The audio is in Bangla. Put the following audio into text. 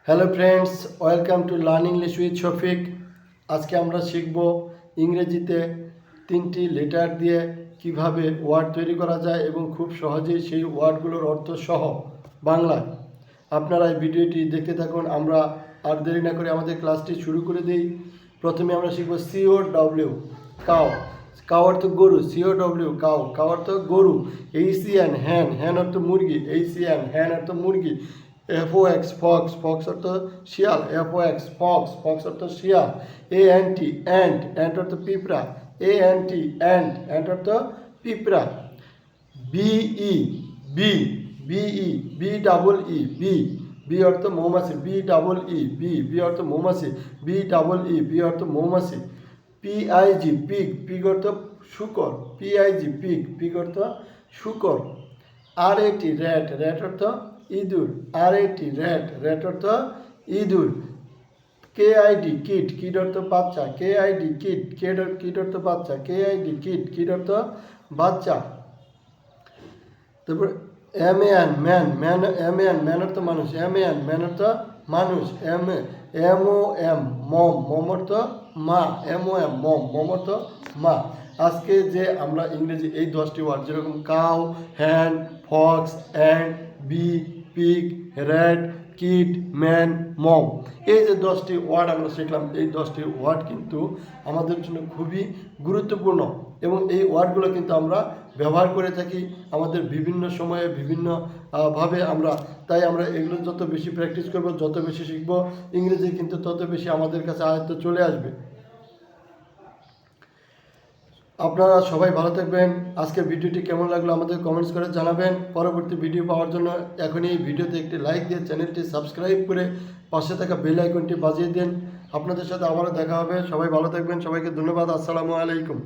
Hello friends, welcome to learn English with Shafiq. আজকে আমরা শিখব ইংরেজিতে 3টি লেটার দিয়ে কিভাবে ওয়ার্ড তৈরি করা যায় এবং খুব সহজেই সেই ওয়ার্ডগুলোর অর্থ সহ বাংলায়। আপনারা এই ভিডিওটি দেখতে থাকুন। আমরা আর দেরি না করে আমাদের ক্লাসটি শুরু করে দিই। প্রথমে আমরা শিখব COW, কাউ। কাউ অর্থ গরু, COW কাউ। কাউ অর্থ গরু। HEN হ্যান, হ্যান অর্থ মুরগি, HEN হ্যান অর্থ মুরগি। FOX ফক্স, ফক্স অর্থ শিয়াল, FOX ফক্স, ফক্স অর্থ শিয়াল। ANT অ্যান্ট, অ্যান্ট অর্থ পিঁপড়া, ANT অ্যান্ট, অ্যান্ট অর্থ পিঁপড়া। BE be, BE BEE bee অর্থ মৌমাছি, BEE বি অর্থ মৌমাছি, BEE বি অর্থ মৌমাছি। PIG পিগ, পিগ অর্থ শূকর, PIG পিগ, পিগ অর্থ শূকর। RAT র্যাট, র্যাট অর্থ ইঁদুর, RAT র্যাট, র্যাট অর্থ ইঁদুর। KID কিট, কিট অর্থ বাচ্চা, KID কিট, কিট অর্থ বাচ্চা, KID কিট, কিট অর্থ বাচ্চা। তারপর MAN man, man MAN man অর্থ মানুষ, MAN ম্যান অর্থ মানুষ। MOM মম, মম অর্থ মা, MOM মম, মম অর্থ মা। আজকে যে আমরা ইংরেজি এই 10টি ওয়ার্ড যেরকম cow, hen, fox, and, bee, pig, rat, kid, man, mom, এই যে 10টি ওয়ার্ড আমরা শিখলাম, এই 10টি ওয়ার্ড কিন্তু আমাদের জন্য খুবই গুরুত্বপূর্ণ এবং এই ওয়ার্ডগুলো কিন্তু আমরা ব্যবহার করে থাকি আমাদের বিভিন্ন সময়ে বিভিন্ন ভাবে আমরা। তাই আমরা এগুলো যত বেশি প্র্যাকটিস করব, যত বেশি শিখব, ইংরেজি কিন্তু তত বেশি আমাদের কাছে আয়ত্ত চলে আসবে। আপনারা সবাই ভালো থাকবেন। আজকের ভিডিওটি কেমন লাগলো আমাদের কমেন্টস করে জানাবেন। পরবর্তী ভিডিও পাওয়ার জন্য এখনই এই ভিডিওতে একটি লাইক দিয়ে চ্যানেলটি সাবস্ক্রাইব করে পাশে থাকা বেল আইকনটি বাজিয়ে দিন। আপনাদের সাথে আবারও দেখা হবে। সবাই ভালো থাকবেন। সবাইকে ধন্যবাদ। আসসালামু আলাইকুম।